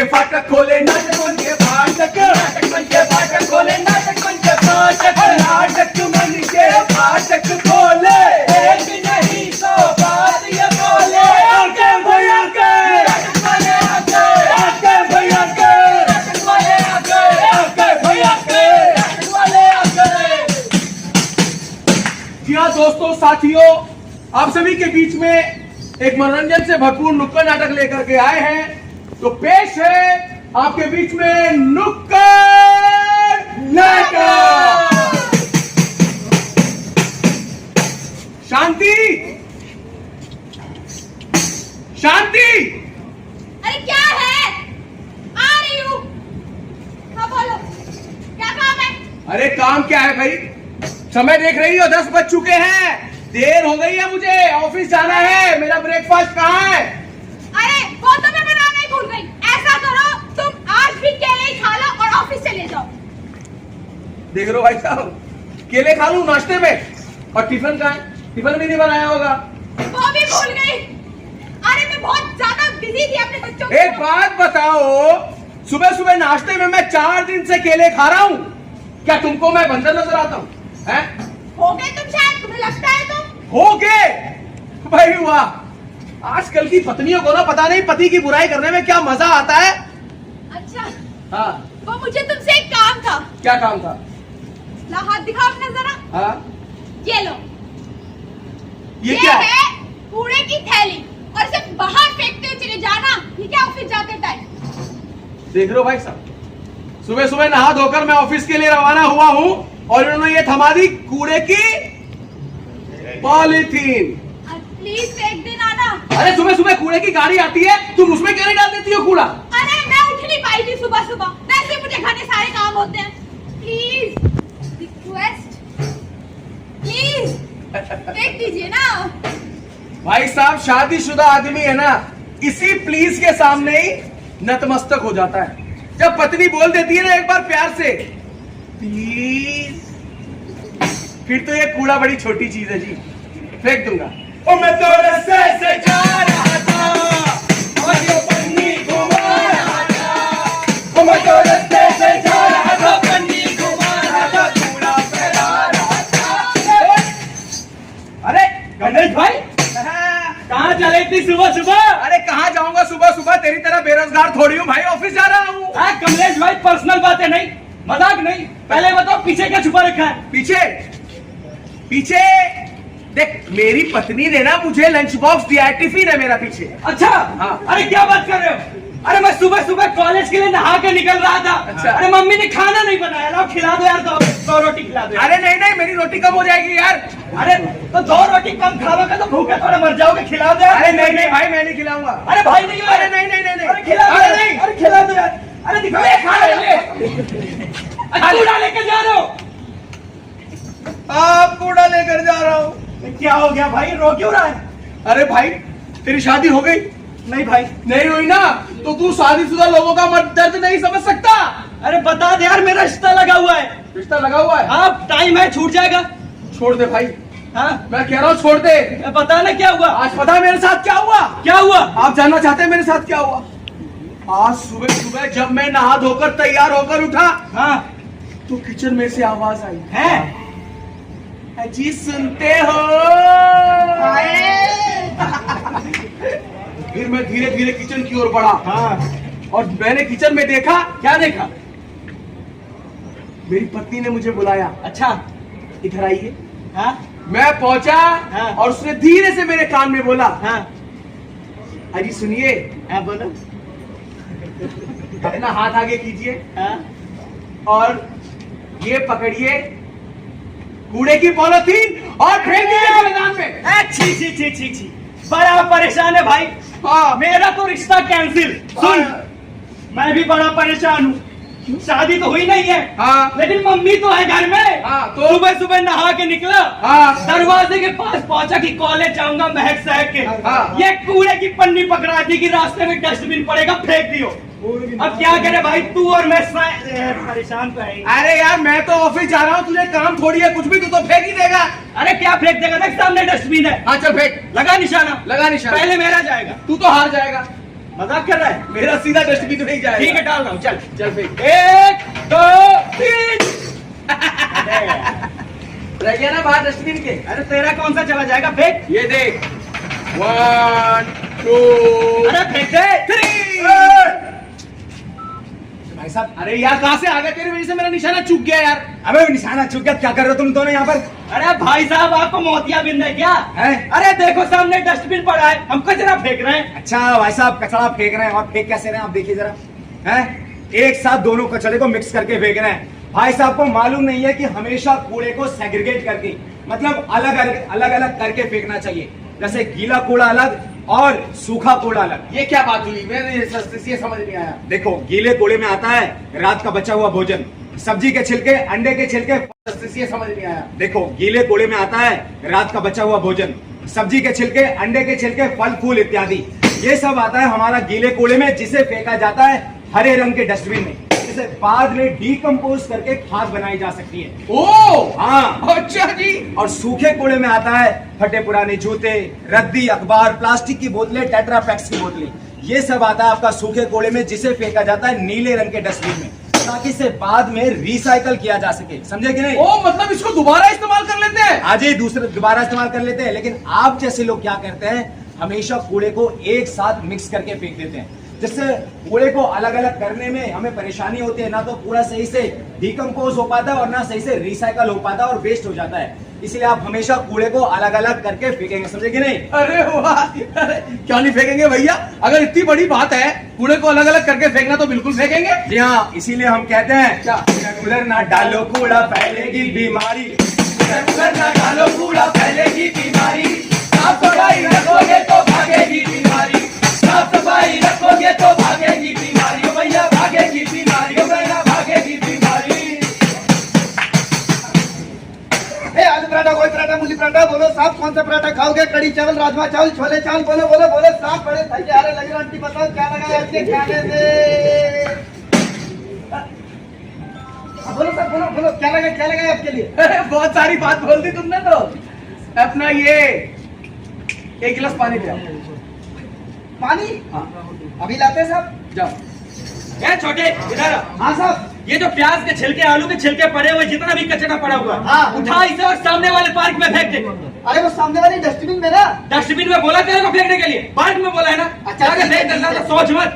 के फाटक खोले, नाटक बन के फाटक, नाटक बन के फाटक खोले, नाटक बन के फाटक, नाटक मन के फाटक खोले, एक नहीं तो बात ये बोले, आके भैया के नाटक वाले आके, आके भैया के नाटक वाले आके, आके भैया के नाटक वाले आके। जी हाँ दोस्तों साथियों, आप सभी के बीच में एक मनोरंजन से भरपूर नुक्कड़ नाटक लेकर के आए हैं। तो पेश है आपके बीच में नुक्कड़ नाटक। शांति, शांति। अरे क्या है? आ रही हूँ। हाँ बोलो, क्या काम है? अरे काम क्या है भाई, समय देख रही हो 10 बज चुके हैं, देर हो गई है, मुझे ऑफिस जाना है। मेरा ब्रेकफास्ट कहाँ है? अरे वो तो मैं बनाना ही भूल गई। ऐसा करो, तुम आज भी केले ही खा लो और ऑफिस चले जाओ। देख रहे हो भाई साहब, केले खा लूं नाश्ते में, और टिफिन कहाँ है? टिफिन भी नहीं बनाया होगा। वो भी भूल गई। अरे मैं बहुत ज्यादा बिजी थी अपने बच्चों के एक बात बताओ, सुबह सुबह नाश्ते में मैं 4 दिन से केले खा रहा हूँ, क्या तुमको मैं बंदर नजर आता हूँ? हो गए तुम, शायद तुम्हें लगता है तुम हो गए भाई। वाह, आजकल की पत्नियों को ना पता नहीं पति की बुराई करने में क्या मजा आता है। अच्छा हाँ, वो मुझे तुमसे एक काम था। क्या काम था? ला हाथ दिखाओ अपना जरा। हाँ, ये लो, ये क्या है? है कूड़े की थैली, और इसे बाहर फेंकते हुए चले जाना, ठीक है? ऑफिस जाते टाइम। देख रहे हो भाई साहब, सुबह सुबह नहा धोकर मैं ऑफिस के लिए रवाना हुआ हूँ और इन्होंने ये थमा दी कूड़े की पॉलीथीन। प्लीज फेंक देना ना। अरे सुबह सुबह कूड़े की गाड़ी आती है, तुम उसमें क्यों नहीं डाल देती हो कूड़ा? अरे मैं उठ नहीं पाई थी सुबह सुबह, वैसे मुझे घर के सारे काम होते हैं। प्लीज रिक्वेस्ट, प्लीज फेंक दीजिए ना। भाई साहब, शादीशुदा आदमी है ना, इसी प्लीज के सामने ही नतमस्तक हो जाता है। जब पत्नी बोल देती है ना एक बार प्यार से प्लीज, फिर तो ये कूड़ा बड़ी छोटी चीज है जी, फेंक दूंगा। ओ मैं तो रस्ते से जा रहा था और ये पन्नी घुमा रहा था, ओ मैं तो रस्ते से जा रहा था, पन्नी घुमा रहा था, कूड़ा फैला रहा था। अरे गणेश भाई, कहाँ चले इतनी सुबह सुबह? अरे कहाँ जाऊंगा सुबह सुबह, तेरी तरह बेरोजगार थोड़ी हूँ भाई, ऑफिस जा रहा हूँ। कमलेश भाई, पर्सनल बातें नहीं, मजाक नहीं, पहले बताओ पीछे क्या छुपा रखा है? पीछे पीछे देख, मेरी पत्नी ने ना मुझे लंच बॉक्स दिया है, टिफिन है मेरा पीछे। अच्छा हाँ। अरे क्या बात कर रहे हो? अरे मैं सुबह सुबह कॉलेज के लिए नहा के निकल रहा था। अच्छा। अरे मम्मी ने खाना नहीं बनाया, लाओ खिला दो यार, 2 रोटी खिला दो यार। अरे नहीं नहीं, मेरी रोटी कम हो जाएगी यार। अरे तो 2 रोटी कम खाओगे तो भूखे थोड़ा मर जाओगे, खिला दो यार। अरे नहीं नहीं भाई, मैं नहीं खिलाऊंगा। अरे भाई नहीं, अरे नहीं नहीं नहीं, अरे खिला दो, अरे नहीं, अरे खिला दो यार। अरे दिखाओ, खा ले। कूड़ा लेके जा रहे हो? आप कूड़ा लेकर जा रहा हूँ। क्या हो गया भाई, रो क्यों रहा है? अरे भाई, तेरी शादी हो गई? नहीं भाई। नहीं हुई ना, तो तू शादीशुदा लोगों का दर्द नहीं समझ सकता। अरे बता दे यार, मेरा रिश्ता लगा हुआ है। रिश्ता लगा हुआ है? आप टाइम है, छूट जाएगा। छोड़ दे भाई, हाँ मैं कह रहा हूँ छोड़ दे। पता ना क्या हुआ। आज पता है मेरे साथ क्या हुआ? क्या हुआ? आप जानना चाहते हैं मेरे साथ क्या हुआ? आज सुबह सुबह जब मैं नहा धोकर तैयार होकर उठा, हाँ तो किचन में से आवाज आई है, जी सुनते हो? फिर मैं धीरे धीरे किचन की ओर बढ़ा। हाँ और मैंने किचन में देखा, क्या देखा? मेरी पत्नी ने मुझे बुलाया, अच्छा इधर आइए। हाँ मैं पहुंचा, हाँ। और उसने धीरे से मेरे कान में बोला, हाँ अजी सुनिए, हाँ बोलो। अपना हाथ आगे कीजिए हाँ और ये पकड़िए कूड़े की पॉलीथीन और फेंक दीजिए मैदान में। छी छी छी छी छी, बड़ा परेशान है भाई। हाँ। मेरा तो रिश्ता कैंसिल। सुन, मैं भी बड़ा परेशान हूँ। शादी तो हुई नहीं है, हाँ। लेकिन मम्मी तो है घर में। हाँ, तो सुबह सुबह नहा के निकला, हाँ। दरवाजे के पास पहुंचा कि कॉलेज जाऊंगा महक साहब के। हाँ। ये कूड़े की पन्नी पकड़ा दी कि रास्ते में डस्टबिन पड़ेगा, फेंक दियो। अब क्या करे भाई, तू और मैं परेशान तो है। अरे यार, मैं तो ऑफिस जा रहा हूँ, तुझे काम थोड़ी है, कुछ भी तू तो फेंक ही देगा। अरे क्या फेंक देगा, देख सामने डस्टबिन है। हाँ चल फेंक, लगा निशाना, लगा निशाना। पहले मेरा जाएगा। तू तो हार जाएगा। मजाक कर रहा है? मेरा सीधा डस्टबिन में ही जाएगा। ठीक है, डाल रहा हूँ, चल। चल फेंक। 1 2 3। रह गया ना बाहर डस्टबिन के। अरे तेरा कौन सा चला जाएगा, फेंक। ये देख 1 2 अरे फेंक दे। 3। भाई साहब, अरे यार कहां से आ गया? तेरी वजह से मेरा निशाना चूक गया यार। अबे निशाना चूक गया, क्या कर रहे हो तुम दोनों यहाँ पर? अरे भाई साहब, आपको मोतिया बिंद है क्या? है? अरे देखो सामने डस्टबिन पड़ा है, हम कचरा फेंक रहे हैं। अच्छा भाई साहब, कचरा फेंक रहे हैं और फेंक कैसे रहे हैं आप देखिए जरा। हैं? एक साथ दोनों कचरे को मिक्स करके फेंक रहे हैं। भाई साहब को मालूम नहीं है कि हमेशा कूड़े को सेग्रीगेट करके, मतलब अलग अलग करके फेंकना चाहिए। जैसे गीला कूड़ा अलग और सूखा कूड़ा अलग। ये क्या बात हुई? मैंने ये समझ नहीं आया। देखो, गीले कूड़े में आता है रात का बचा हुआ भोजन, सब्जी के छिलके, अंडे के छिलके। ये समझ नहीं आया। देखो, गीले कूड़े में आता है रात का बचा हुआ भोजन, सब्जी के छिलके, अंडे के छिलके, फल फूल इत्यादि। ये सब आता है हमारा गीले कूड़े में, जिसे फेंका जाता है हरे रंग के डस्टबिन में। इसे बाद में डीकम्पोज करके खाद बनाई जा सकती है। ओ हाँ, अच्छा जी। और सूखे कूड़े में आता है फटे पुराने जूते, रद्दी, अखबार, प्लास्टिक की बोतलें, टेट्रापैक्स की बोतलें। ये सब आता है आपका सूखे कूड़े में, जिसे फेंका जाता है नीले रंग के डस्टबिन में, ताकि इसे बाद में रिसाइकल किया जा सके। समझे कि नहीं? ओ मतलब इसको दोबारा इस्तेमाल कर लेते हैं। आज ही दूसरे दोबारा इस्तेमाल कर लेते हैं। लेकिन आप जैसे लोग क्या करते हैं, हमेशा कूड़े को एक साथ मिक्स करके फेंक देते हैं, जिससे कूड़े को अलग अलग करने में हमें परेशानी होती है। ना तो कूड़ा सही से डिकम्पोज हो पाता है और ना सही से रिसाइकल हो पाता है और वेस्ट हो जाता है। इसलिए आप हमेशा कूड़े को अलग अलग करके फेंकेंगे, समझे कि नहीं? अरे वाह, अरे क्यों नहीं फेंकेंगे भैया? अगर इतनी बड़ी बात है कूड़े को अलग अलग करके फेंकना, तो बिल्कुल फेंकेंगे। जी हाँ, इसीलिए हम कहते हैं क्या? रेगुलर ना डालो कूड़ा, फैलेगी बीमारी। रेगुलर ना डालो कूड़ा, फैलेगी बीमारी। साफ सफाई रखोगे तो भागेगी बीमारी। साफ सफाई रखोगे तो भागेगी बीमारी। ओ भैया भागेगी बीमारी, ओ भैया भागेगी बीमारी। आलू पराठा, कोई पराठा, मूली पराठा, बोलो साहब कौन सा पराठा खाओगे? कड़ी चावल, राजमा चावल, छोले चावल, बोलो बोलो बोलो साहब। बड़े तैयारे लग रहे, आंटी बताओ क्या लगा है आपके खाने में? बोलो साहब, बोलो बोलो क्या लगा है आपके लिए? अरे बहुत सारी बात बोल दी तुमने तो। अपना ये 1 गिलास पानी पिलाओ। पानी हाँ अभी लाते हैं साहब। जाओ। ए छोटे, इधर आ। हाँ साहब। ये जो प्याज के छिलके, आलू के छिलके पड़े हुए, जितना भी कचरा पड़ा हुआ है, हाँ। उठा इसे और सामने वाले पार्क में फेंक दे। अरे वो सामने वाली डस्टबिन में ना। डस्टबिन में बोला तेरे को फेंकने के लिए, पार्क में बोला है ना? अच्छा, जाके ठीक है, फेंक देना, ठीक तो है। सोच मत।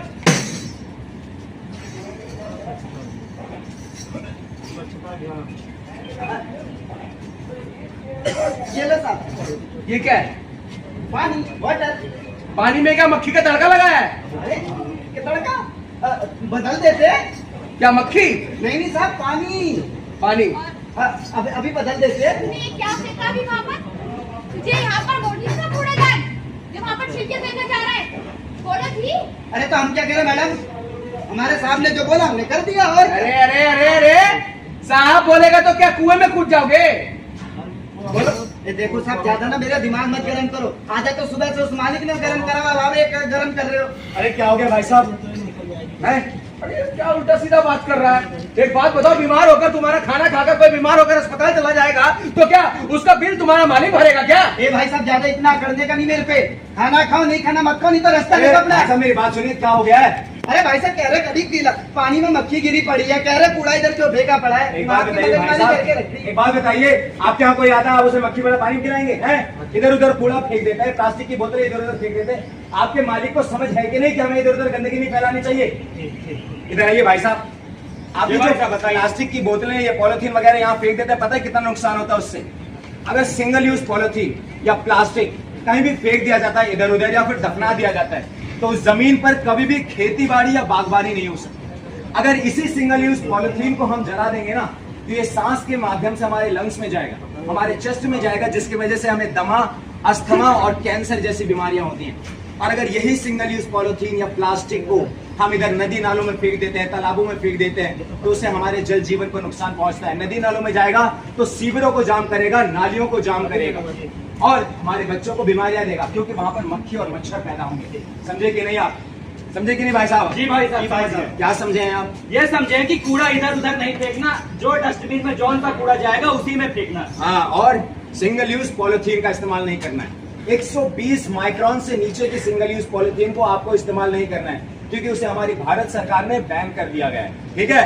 ये लो साहब ये क्या है? पानी, वाटर। पानी में क्या मक्खी का तड़का लगा है? अरे ये तड़का बदल देते। क्या मक्खी? नहीं साहब, पानी। पानी। अभी बदल देते। तूने क्या फेंका अभी वहाँ पर? तुझे यहाँ पर बोली ना कूड़ेदान, जो वहाँ पर छिलके फेंका जा रहा है, बोला थी? अरे तो हम क्या करें मैडम, हमारे साहब ने जो बोला हमने कर दिया। और अरे अरे अरे अरे, साहब बोलेगा तो क्या कुएं में कूद जाओगे? बोलो। ये देखो साहब, ज्यादा ना मेरा दिमाग मत गरम करो। आजा तो सुबह से उस मालिक ने गरम करा हुआ, आप एक गरम कर रहे हो। अरे क्या हो गया भाई साहब? हैं? अरे क्या उल्टा सीधा बात कर रहा है? एक बात बताओ, बीमार होकर तुम्हारा खाना खाकर कोई बीमार होकर अस्पताल चला जाएगा तो क्या उसका बिल तुम्हारा मालिक भरेगा क्या? ए भाई साहब, ज्यादा इतना करने का नहीं मेरे पे। खाना खाओ, नहीं खाना मत खाओ, नहीं तो रास्ता अरे नहीं अपना। भाई साहब, मेरी बात सुनिए, क्या हो गया है? अरे भाई साहब कह रहे कभी गीला पानी में मक्खी गिरी पड़ी है, कह रहे कूड़ा इधर क्यों फेंका पड़ा है। एक बात दिमाग की बताइए भाई मगजमारी करके रख साहब, दी। एक बात बताइए, आपके यहाँ कोई आता है, आप उसे मक्खी वाला पानी पिलाएंगे? हैं? इधर उधर कूड़ा फेंक देता है, प्लास्टिक की बोतलें इधर उधर फेंक देते हैं। आपके मालिक को समझ है कि नहीं कि हमें इधर उधर गंदगी नहीं फैलानी चाहिए? इधर आइए भाई साहब, आप जी जो भाई साहब, बताइए। प्लास्टिक की बोतलें या पॉलिथीन वगैरह यहाँ फेंक देते हैं, पता है कितना नुकसान होता है उससे? अगर सिंगल यूज पॉलिथीन या प्लास्टिक कहीं भी फेंक दिया जाता है इधर उधर, या फिर दफना दिया जाता है, तो उस जमीन पर कभी भी खेती बाड़ी या बागवानी नहीं हो सकती। अगर इसी सिंगल यूज पॉलिथीन को हम जला देंगे ना, तो ये सांस के माध्यम से हमारे लंग्स में जाएगा, हमारे चेस्ट में जाएगा, जिसकी वजह से हमें दमा, अस्थमा और कैंसर जैसी बीमारियां होती हैं। और अगर यही सिंगल यूज पॉलिथीन या प्लास्टिक को हम इधर नदी नालों में फेंक देते हैं, तालाबों में फेंक देते हैं, तो उससे हमारे जल जीवन को नुकसान पहुंचता है। नदी नालों में जाएगा तो सीवरों को जाम करेगा, नालियों को जाम करेगा और हमारे बच्चों को बीमारियां देगा, क्योंकि वहां पर मक्खी और मच्छर पैदा होंगे। समझे कि नहीं आप? समझे कि नहीं भाई साहब? जी भाई साहब, समझ गए। क्या समझे हैं आप? ये समझे कि कूड़ा इधर उधर नहीं फेंकना, जो डस्टबिन में जौन सा कूड़ा जाएगा उसी में फेंकना। हाँ, और सिंगल यूज पॉलिथीन का इस्तेमाल नहीं करना है। 120 माइक्रॉन से नीचे की सिंगल यूज पॉलिथीन को आपको इस्तेमाल नहीं करना है, क्योंकि उसे हमारी भारत सरकार ने बैन कर दिया गया है। ठीक है,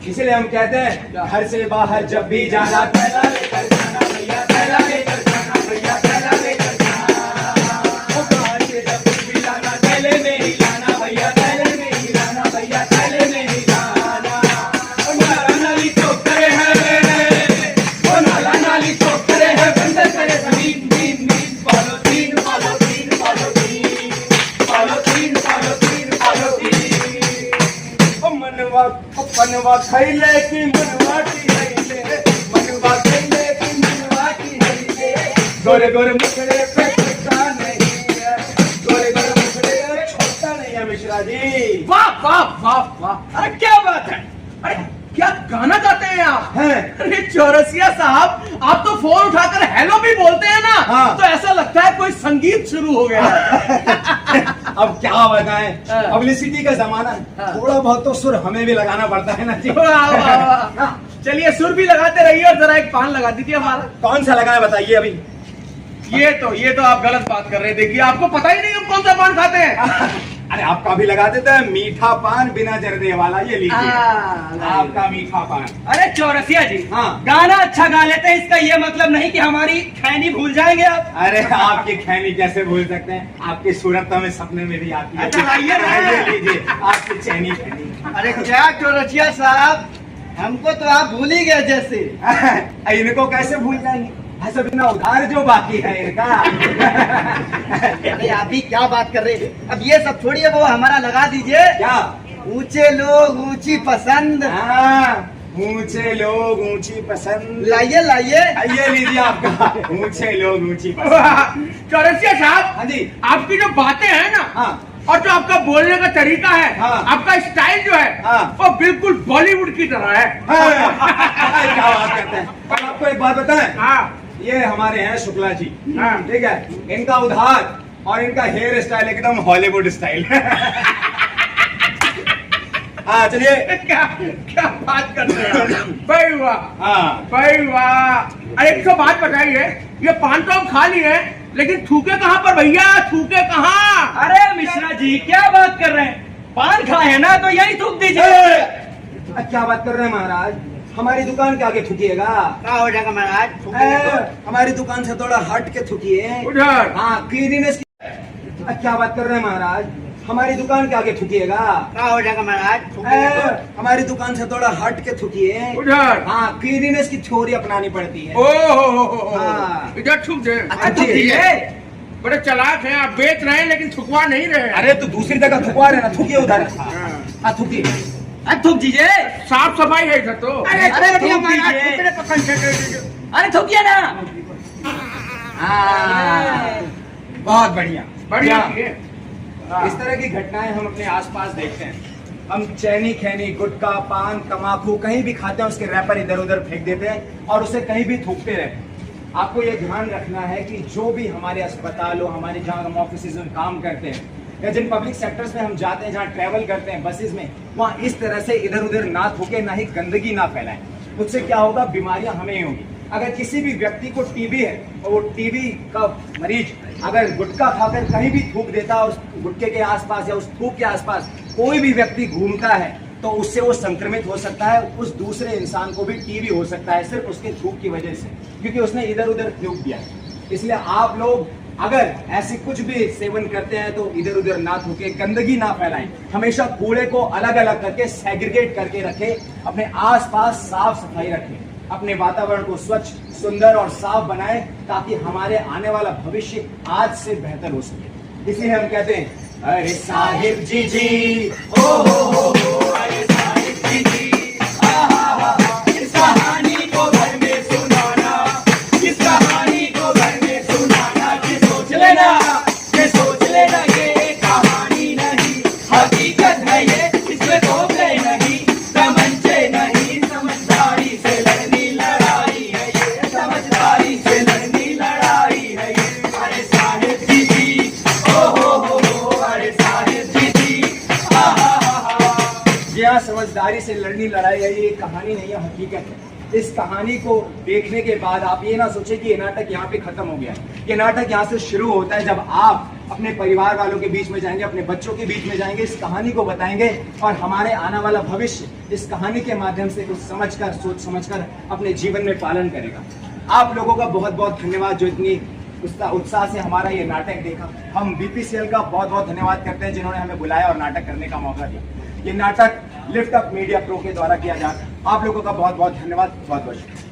इसीलिए हम कहते हैं घर से बाहर जब भी जाना थैला लेकर जाना भैया, थैला लेकर जाना भैया, थैला लेकर जाना। ओ बाहर से जब भी जाना थैले में ही लाना भैया, थैले में ही लाना भैया, थैले में ही लाना। ओ नाला नाली चौक करे है, ओ नाला नाली चौक करे है, बंद करे जमीन नीम नीम, polythene polythene polythene polythene polythene polythene. ओ मनवा पनवा खैले की मनवा की खैले, मनवा खैले की मनवा की खैले। गोरे गोरे मुखड़े पे छोटा नहीं है, गोरे गोरे मुखड़े पे छोटा नहीं है मिश्रा जी। वाह वाह वाह वाह, अरे क्या बात है, अरे क्या गाना गाते हैं आप? हैं? अरे चौरसिया साहब, आप तो फोन उठाकर हेलो भी बोलते हैं ना, हाँ। तो ऐसा लगता है कोई संगीत शुरू हो गया है। अब क्या बताएं, हाँ। पब्लिसिटी का जमाना है, हाँ। थोड़ा बहुत तो सुर हमें भी लगाना पड़ता है ना जी। वाह, वाह, वाह। चलिए सुर भी लगाते रहिए और जरा एक पान लगा दीजिए हमारा। कौन सा लगाए बताइए अभी। ये तो आप गलत बात कर रहे हैं। देखिए आपको पता ही नहीं हम कौन सा पान खाते हैं। अरे आपका भी लगा देते हैं मीठा पान बिना जर्दे वाला, ये लीजिए आपका मीठा पान। अरे चौरसिया जी, हाँ। गाना अच्छा गा लेते हैं, इसका ये मतलब नहीं कि हमारी खैनी भूल जाएंगे आप। अरे आपकी खैनी कैसे भूल सकते हैं, आपकी सूरत तो हमें सपने में भी आती है। अच्छा, आइए ना। ये लीजिए आपकी चैनी खैनी। अरे क्या चौरसिया साहब, हमको तो आप भूल ही गए जैसे। इनको कैसे भूल जाएंगे, ऐसा बिना उधार जो बाकी है इनका। अरे आप ही क्या बात कर रहे हैं, अब ये सब छोड़िए, वो हमारा लगा दीजिए। क्या? ऊंचे लोग ऊंची पसंद। हाँ, ऊंचे लोग ऊंची पसंद। लाइए लाइए। ये लीजिए आपका ऊंचे लोग ऊंची पसंद। वाह, चौरसिया साहब, हाँ जी। आपकी जो बातें हैं ना, हाँ। और जो आपका बोलने का तरीका है, हाँ। आपका स्टाइल जो है, हाँ। वो बिल्कुल बॉलीवुड की तरह है। क्या बात करते हैं। और आपको एक बात बताएं, हाँ, ये हमारे हैं शुक्ला जी। हाँ। ठीक है, इनका उधार और इनका हेयर स्टाइल एकदम हॉलीवुड स्टाइल। हाँ चलिए। क्या क्या बात कर रहे हैं आप? भाई वाह, हाँ भाई वाह। अरे एक तो बात बताइए, ये पान तो हम खा लिए, लेकिन थूके कहाँ पर भैया, थूके कहाँ? अरे मिश्रा जी क्या बात कर रहे हैं, पान खाए हैं ना तो यही थूक दीजिए। क्या बात कर रहे हैं महाराज, हमारी दुकान के आगे थूकिएगा। क्या हो जाएगा महाराज? हमारी दुकान से थोड़ा हट के थूकिए। उधर। हाँ क्लीनिनेस की। क्या बात कर रहे हैं महाराज, हमारी दुकान के आगे थूकिएगा। क्या हो जाएगा महाराज? हमारी दुकान से थोड़ा हट के थूकिए। उधर। हाँ क्लीनिनेस की थ्योरी अपनानी पड़ती है। ओ हाँ। इधर थूक दे। अच्छा, थूक दीजिए। बड़े चालाक हैं आप, बेच रहे हैं लेकिन थुकवा नहीं रहे हैं। अरे तो दूसरी जगह थुकवा रहे ना, थूकिए उधर। हाँ थूकिए। अरे थूक दीजिए। साफ सफाई है इधर तो। अरे थूक थूक दीजिए। दीजिए। मेरे पसंद से दे दीजिए। अरे थूकिए ना। हाँ, बहुत बढ़िया बढ़िया। इस तरह की घटनाएं हम अपने आसपास देखते हैं। हम चैनी खैनी गुटखा पान तमाकू कहीं भी खाते हैं, उसके रैपर इधर उधर फेंक देते हैं और उसे कहीं भी थूकते रहते हैं। आपको ये ध्यान रखना है कि जो भी हमारे अस्पताल हो, हमारे जहाँ हम ऑफिस में काम करते हैं या जिन पब्लिक सेक्टर्स में हम जाते हैं, जहाँ ट्रैवल करते हैं बसेस में, वहाँ इस तरह से इधर उधर ना थूके, ना ही गंदगी ना फैलाएं। उससे क्या होगा, बीमारियां हमें ही होंगी। अगर किसी भी व्यक्ति को टीबी है और वो टीबी का मरीज अगर गुटखा खाकर कहीं भी थूक देता है, उस गुटखे के आसपास या उस थूक के आसपास कोई भी व्यक्ति घूमता है, तो उससे वो संक्रमित हो सकता है, उस दूसरे इंसान को भी टीबी हो सकता है, सिर्फ उसके थूक की वजह से, क्योंकि उसने इधर उधर थूक दिया। इसलिए आप लोग अगर ऐसे कुछ भी सेवन करते हैं तो इधर उधर ना थूके, गंदगी ना फैलाएं, हमेशा कूड़े को अलग अलग करके सेग्रीगेट करके रखें, अपने आसपास साफ सफाई रखें, अपने वातावरण को स्वच्छ सुंदर और साफ बनाएं, ताकि हमारे आने वाला भविष्य आज से बेहतर हो सके। इसलिए हम कहते हैं, अरे साहिब जी जी, ओ हो, अरे साहिब जी जी, आहा, इस कहानी को घर में सुनाना, इस कहानी को घर में सुनाना, कि सोच लेना ये कहानी नहीं, हकीकत है ये, इसमें तोपले नहीं, तमंचे नहीं, समझदारी से लड़नी लड़ाई है ये, समझदारी से लड़नी लड़ाई है ये। अरे साहिब जी जी, ओ हो, अरे साहिब जी जी, आहा। जी हाँ, समझदारी से लड़नी लड़ाई है ये, कहानी नहीं है, हकीकत है। इस कहानी को देखने के बाद आप ये ना सोचे कि ये नाटक यहाँ पे खत्म हो गया है। ये नाटक यहाँ से शुरू होता है जब आप अपने परिवार वालों के बीच में जाएंगे, अपने बच्चों के बीच में जाएंगे, इस कहानी को बताएंगे और हमारे आने वाला भविष्य इस कहानी के माध्यम से कुछ समझकर, सोच समझकर अपने जीवन में पालन करेगा। आप लोगों का बहुत बहुत धन्यवाद जो इतनी उत्साह से हमारा ये नाटक देखा। हम BPCL का बहुत बहुत धन्यवाद करते हैं जिन्होंने हमें बुलाया और नाटक करने का मौका दिया। ये नाटक लिफ्ट अप मीडिया प्रो के द्वारा किया जाता है। आप लोगों का बहुत बहुत धन्यवाद, बहुत बहुत शुक्रिया।